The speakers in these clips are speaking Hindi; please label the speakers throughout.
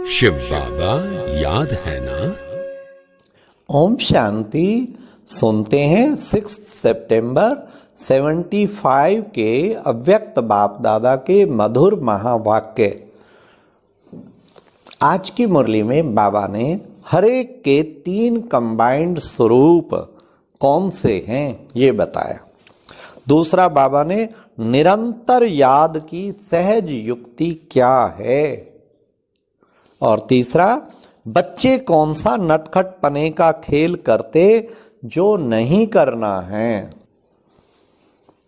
Speaker 1: शिव बाबा याद है ना।
Speaker 2: ओम शांति। सुनते हैं 6 सितंबर 75 के अव्यक्त बाप दादा के मधुर महावाक्य। आज की मुरली में बाबा ने हर एक के 3 कंबाइंड स्वरूप कौन से हैं ये बताया। दूसरा, बाबा ने निरंतर याद की सहज युक्ति क्या है। और तीसरा, बच्चे कौन सा नटखट पने का खेल करते जो नहीं करना है।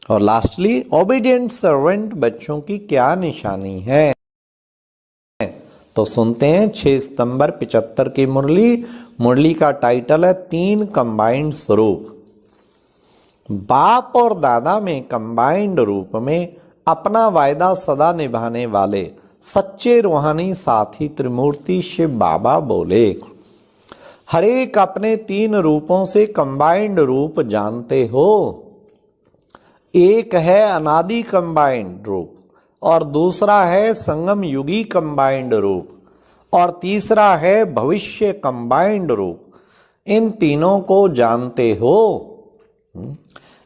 Speaker 2: और लास्टली, ओबीडिएंट सर्वेंट बच्चों की क्या निशानी है। तो सुनते हैं 6 सितंबर 75 की मुरली का टाइटल है 3 कंबाइंड स्वरूप। बाप और दादा में कंबाइंड रूप में अपना वायदा सदा निभाने वाले सच्चे रूहानी साथी त्रिमूर्ति शिव बाबा बोले, हर एक अपने 3 रूपों से कंबाइंड रूप जानते हो। एक है अनादि कंबाइंड रूप, और दूसरा है संगम युगी कंबाइंड रूप, और तीसरा है भविष्य कंबाइंड रूप। इन तीनों को जानते हो।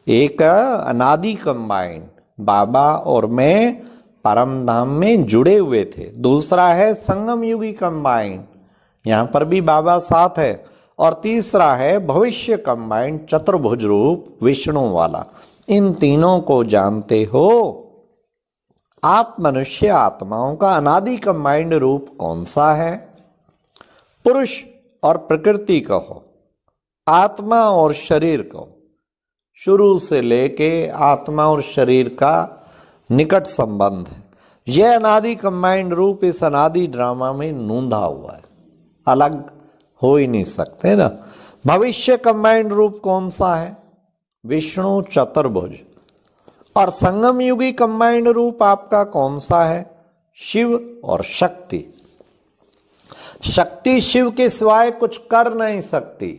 Speaker 2: एक अनादि कंबाइंड, बाबा और मैं परम धाम में जुड़े हुए थे। दूसरा है संगम युगी कंबाइंड, यहाँ पर भी बाबा साथ है। और तीसरा है भविष्य कंबाइंड, चतुर्भुज रूप विष्णु वाला। इन तीनों को जानते हो। आप मनुष्य आत्माओं का अनादि कंबाइंड रूप कौन सा है। पुरुष और प्रकृति कहो, आत्मा और शरीर कहो। शुरू से लेके आत्मा और शरीर का निकट संबंध है। यह अनादि कंबाइंड रूप इस अनादि ड्रामा में नूंधा हुआ है, अलग हो ही नहीं सकते ना। भविष्य कंबाइंड रूप कौन सा है। विष्णु चतुर्भुज। और संगम युगी कंबाइंड रूप आपका कौन सा है। शिव और शक्ति। शक्ति शिव के सिवाय कुछ कर नहीं सकती।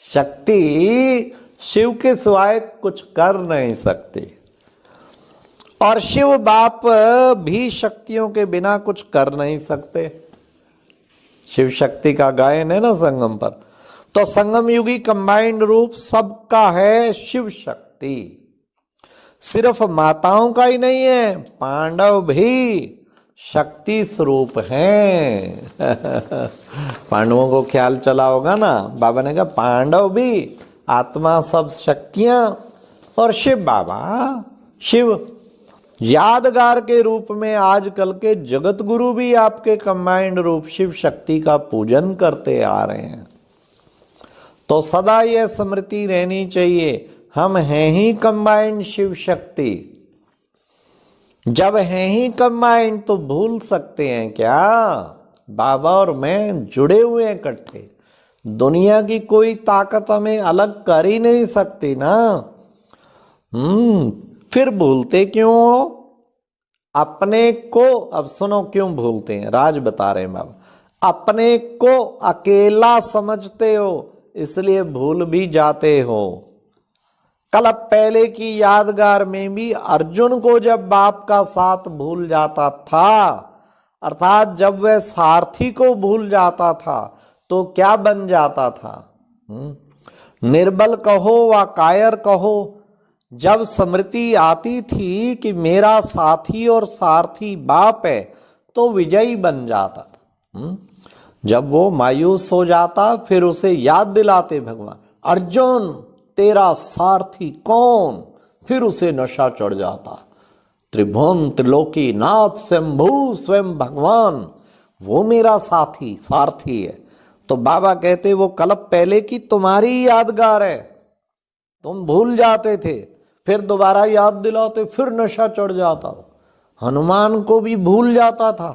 Speaker 2: शक्ति शिव के सिवाय कुछ कर नहीं सकती। और शिव बाप भी शक्तियों के बिना कुछ कर नहीं सकते। शिव शक्ति का गायन है ना संगम पर। तो संगम युगी कंबाइंड रूप सबका है शिव शक्ति। सिर्फ माताओं का ही नहीं है, पांडव भी शक्ति स्वरूप हैं। पांडवों को ख्याल चला होगा ना, बाबा ने कहा पांडव भी आत्मा सब शक्तियां, और शिव बाबा शिव यादगार के रूप में आजकल के जगत गुरु भी आपके कंबाइंड रूप शिव शक्ति का पूजन करते आ रहे हैं। तो सदा यह स्मृति रहनी चाहिए, हम हैं ही कंबाइंड शिव शक्ति। जब हैं ही कंबाइंड तो भूल सकते हैं क्या। बाबा और मैं जुड़े हुए हैं इकट्ठे। दुनिया की कोई ताकत हमें अलग कर ही नहीं सकती ना। फिर भूलते क्यों हो अपने को। अब सुनो क्यों भूलते हैं, राज बता रहे हैं बाबा। अपने को अकेला समझते हो, इसलिए भूल भी जाते हो। कल पहले की यादगार में भी अर्जुन को जब बाप का साथ भूल जाता था, अर्थात जब वह सारथी को भूल जाता था, तो क्या बन जाता था। निर्बल कहो व कायर कहो, जब स्मृति आती थी कि मेरा साथी और सारथी बाप है, तो विजयी बन जाता था। जब वो मायूस हो जाता, फिर उसे याद दिलाते भगवान, अर्जुन तेरा सारथी कौन। फिर उसे नशा चढ़ जाता। त्रिभुवन त्रिलोकी नाथ शंभु स्वयं भगवान, वो मेरा सारथी है। तो बाबा कहते वो कल्प पहले की तुम्हारी यादगार है, तुम भूल जाते थे, फिर दोबारा याद दिलाते, फिर नशा चढ़ जाता। हनुमान को भी भूल जाता था,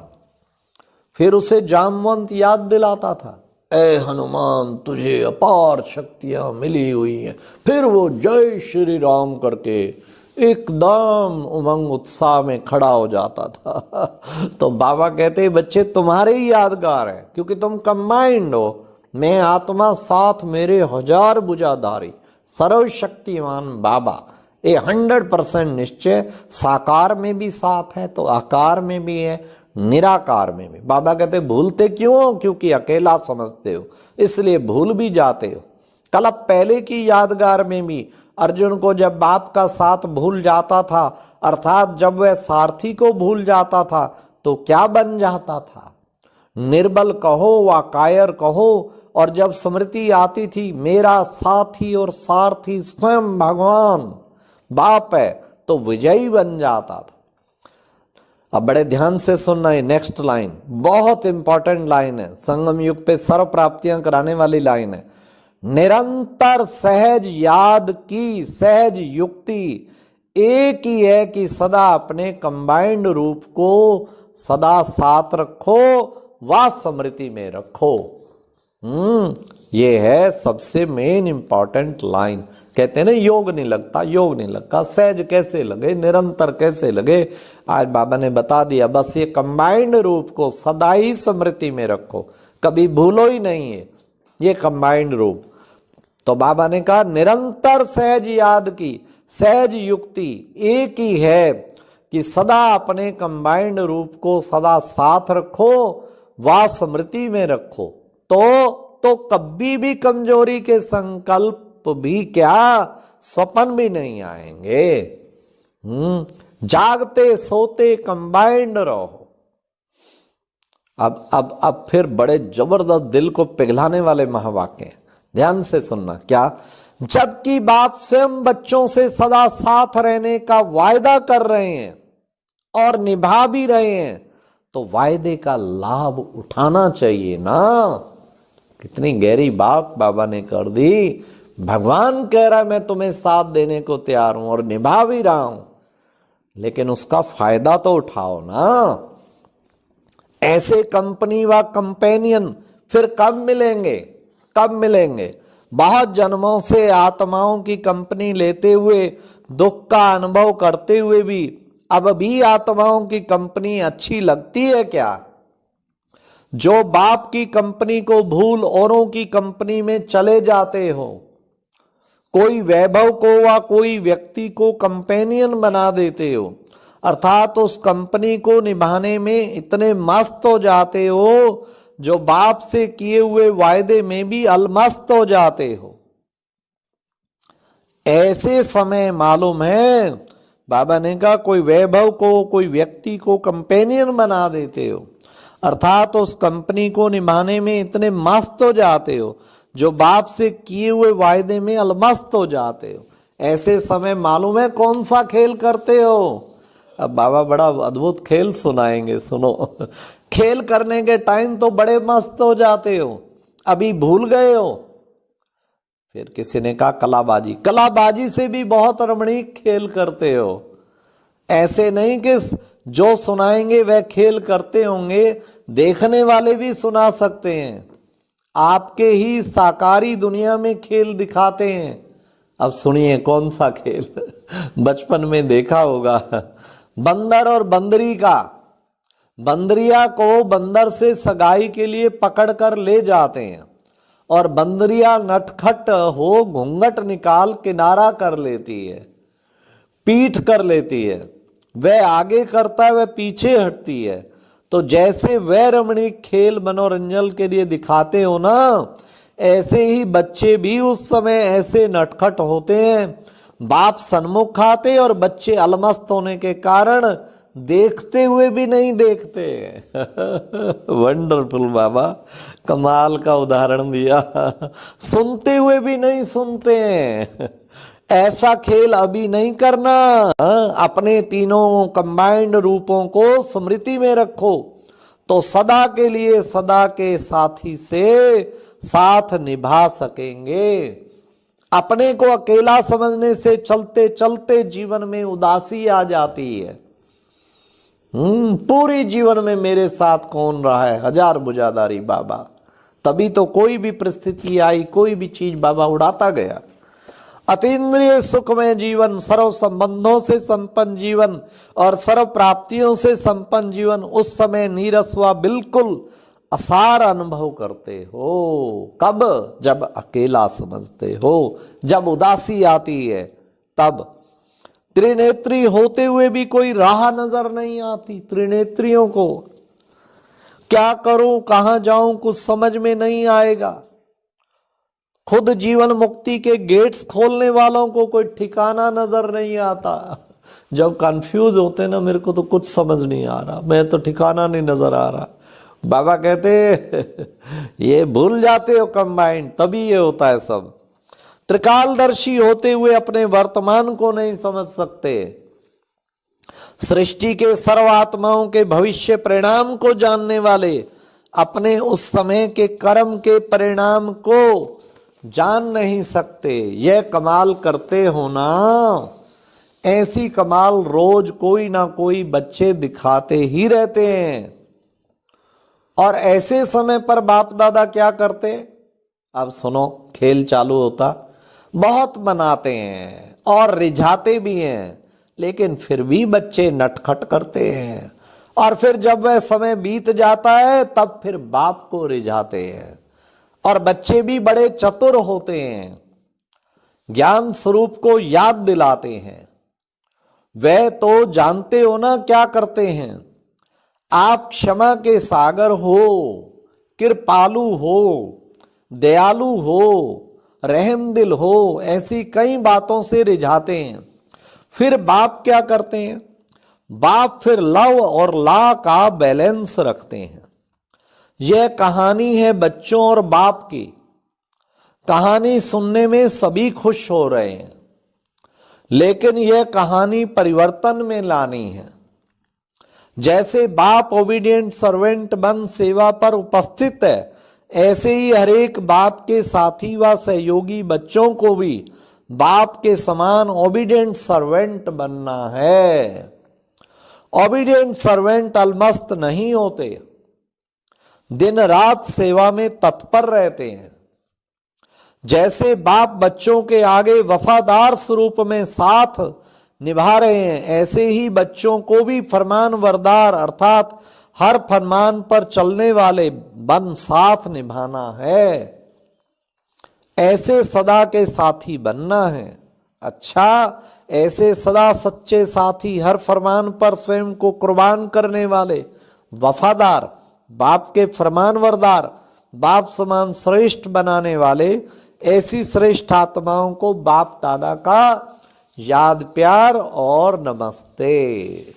Speaker 2: फिर उसे जामवंत याद दिलाता था, ए हनुमान तुझे अपार शक्तियां मिली हुई हैं। फिर वो जय श्री राम करके एकदम उमंग उत्साह में खड़ा हो जाता था। तो बाबा कहते बच्चे तुम्हारे ही यादगार है, क्योंकि तुम कंबाइंड हो। मैं आत्मा साथ मेरे 1000 भुजाधारी सर्वशक्तिमान बाबा। ये 100% निश्चय। साकार में भी साथ है तो आकार में भी है। निराकार में भी। बाबा कहते भूलते क्यों हो? क्योंकि अकेला समझते हो, इसलिए भूल भी जाते हो। कल पहले की यादगार में भी अर्जुन को जब बाप का साथ भूल जाता था, अर्थात जब वह सारथी को भूल जाता था, तो क्या बन जाता था? निर्बल कहो व कायर कहो, और जब स्मृति आती थी मेरा साथी और सारथी स्वयं भगवान बाप है, तो विजयी बन जाता था। अब बड़े ध्यान से सुनना है, नेक्स्ट लाइन बहुत इंपॉर्टेंट लाइन है, संगम युग पे सर्व प्राप्तियां कराने वाली लाइन है। निरंतर सहज याद की सहज युक्ति एक ही है कि सदा अपने कंबाइंड रूप को सदा साथ रखो व स्मृति में रखो। ये है सबसे मेन इंपॉर्टेंट लाइन। कहते हैं ना योग नहीं लगता, योग नहीं लगता, सहज कैसे लगे, निरंतर कैसे लगे, आज बाबा ने बता दिया। बस ये कंबाइंड रूप को सदा ही स्मृति में रखो, कभी भूलो ही नहीं है ये कंबाइंड रूप। तो बाबा ने कहा निरंतर सहज याद की सहज युक्ति एक ही है कि सदा अपने कंबाइंड रूप को सदा साथ रखो व स्मृति में रखो, तो कभी भी कमजोरी के संकल्प भी क्या स्वप्न भी नहीं आएंगे। जागते सोते कंबाइंड रहो। अब फिर बड़े जबरदस्त दिल को पिघलाने वाले महावाक्य, ध्यान से सुनना। क्या? जबकि बाप स्वयं बच्चों से सदा साथ रहने का वायदा कर रहे हैं और निभा भी रहे हैं, तो वायदे का लाभ उठाना चाहिए ना। कितनी गहरी बात बाबा ने कर दी। भगवान कह रहा है मैं तुम्हें साथ देने को तैयार हूं और निभा भी रहा हूं, लेकिन उसका फायदा तो उठाओ ना। ऐसे कंपनी व कंपेनियन फिर कब मिलेंगे? कब मिलेंगे? बहुत जन्मों से आत्माओं की कंपनी लेते हुए दुख का अनुभव करते हुए भी अब भी आत्माओं की कंपनी अच्छी लगती है क्या? जो बाप की कंपनी को भूल औरों की कंपनी में चले जाते हो, कोई वैभव को व कोई व्यक्ति को कंपेनियन बना देते हो, अर्थात उस कंपनी को निभाने में इतने मस्त हो जाते हो जो बाप से किए हुए वायदे में भी अलमस्त हो जाते हो। ऐसे समय मालूम है बाबा ने कहा कोई वैभव को कोई व्यक्ति को कंपेनियन बना देते हो, अर्थात उस कंपनी को निभाने में इतने मस्त हो जाते हो जो बाप से किए हुए वायदे में अलमस्त हो जाते हो। ऐसे समय मालूम है कौन सा खेल करते हो? अब बाबा बड़ा अद्भुत खेल सुनाएंगे, सुनो। खेल करने के टाइम तो बड़े मस्त हो जाते हो, अभी भूल गए हो। फिर किसी ने कहा कलाबाजी, कलाबाजी से भी बहुत रमणीक खेल करते हो। ऐसे नहीं कि जो सुनाएंगे वह खेल करते होंगे, देखने वाले भी सुना सकते हैं। आपके ही साकारी दुनिया में खेल दिखाते हैं। अब सुनिए कौन सा खेल बचपन में देखा होगा, बंदर और बंदरी का। बंदरिया को बंदर से सगाई के लिए पकड़ कर ले जाते हैं और बंदरिया नटखट हो घूंघट निकाल किनारा कर लेती है, पीठ कर लेती है। वह आगे करता है, वह पीछे हटती है। तो जैसे वह रमणीक खेल मनोरंजन के लिए दिखाते हो ना, ऐसे ही बच्चे भी उस समय ऐसे नटखट होते हैं। बाप सन्मुख आते और बच्चे अलमस्त होने के कारण देखते हुए भी नहीं देखते। वंडरफुल बाबा, कमाल का उदाहरण दिया। सुनते हुए भी नहीं सुनते हैं। ऐसा खेल अभी नहीं करना। अपने तीनों कंबाइंड रूपों को स्मृति में रखो, तो सदा के लिए सदा के साथी से साथ निभा सकेंगे। अपने को अकेला समझने से चलते चलते जीवन में उदासी आ जाती है। पूरी जीवन में मेरे साथ कौन रहा है, हजार बुझादारी बाबा। तभी तो कोई भी परिस्थिति आई, कोई भी चीज बाबा उड़ाता गया। अतीन्द्रिय सुखमय जीवन, सर्व संबंधों से संपन्न जीवन और सर्व प्राप्तियों से संपन्न जीवन, उस समय नीरस व बिल्कुल असार अनुभव करते हो। कब? जब अकेला समझते हो, जब उदासी आती है तब। त्रिनेत्री होते हुए भी कोई राह नजर नहीं आती त्रिनेत्रियों को। क्या करूं, कहां जाऊं, कुछ समझ में नहीं आएगा। खुद जीवन मुक्ति के गेट्स खोलने वालों को कोई ठिकाना नजर नहीं आता। जब कंफ्यूज होते ना, मेरे को तो कुछ समझ नहीं आ रहा, मैं तो ठिकाना नहीं नजर आ रहा। बाबा कहते ये भूल जाते हो कंबाइंड, तभी ये होता है सब। त्रिकालदर्शी होते हुए अपने वर्तमान को नहीं समझ सकते। सृष्टि के सर्व आत्माओं के भविष्य परिणाम को जानने वाले अपने उस समय के कर्म के परिणाम को जान नहीं सकते। यह कमाल करते हो ना, ऐसी कमाल रोज कोई ना कोई बच्चे दिखाते ही रहते हैं। और ऐसे समय पर बाप दादा क्या करते, अब सुनो, खेल चालू होता, बहुत मनाते हैं और रिझाते भी हैं, लेकिन फिर भी बच्चे नटखट करते हैं। और फिर जब वह समय बीत जाता है तब फिर बाप को रिझाते हैं। और बच्चे भी बड़े चतुर होते हैं, ज्ञान स्वरूप को याद दिलाते हैं। वह तो जानते हो ना क्या करते हैं, आप क्षमा के सागर हो, कृपालु हो, दयालु हो, रहमदिल हो, ऐसी कई बातों से रिझाते हैं। फिर बाप क्या करते हैं, बाप फिर लव और ला का बैलेंस रखते हैं। यह कहानी है बच्चों और बाप की। कहानी सुनने में सभी खुश हो रहे हैं, लेकिन यह कहानी परिवर्तन में लानी है। जैसे बाप ओबीडिएंट सर्वेंट बन सेवा पर उपस्थित है, ऐसे ही हर एक बाप के साथी व सहयोगी बच्चों को भी बाप के समान ओबीडिएंट सर्वेंट बनना है। ओबीडिएंट सर्वेंट अलमस्त नहीं होते, दिन रात सेवा में तत्पर रहते हैं। जैसे बाप बच्चों के आगे वफादार स्वरूप में साथ निभा रहे हैं, ऐसे ही बच्चों को भी फरमान वरदार अर्थात हर फरमान पर चलने वाले बन साथ निभाना है। ऐसे सदा के साथी बनना है। अच्छा, ऐसे सदा सच्चे साथी, हर फरमान पर स्वयं को कुर्बान करने वाले, वफादार, बाप के फरमान वरदार, बाप समान श्रेष्ठ बनाने वाले, ऐसी श्रेष्ठ आत्माओं को बाप दादा का याद प्यार और नमस्ते।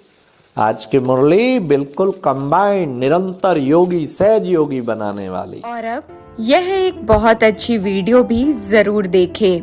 Speaker 2: आज की मुरली बिल्कुल कंबाइंड, निरंतर योगी, सहज योगी बनाने वाली।
Speaker 3: और अब यह एक बहुत अच्छी वीडियो भी जरूर देखें।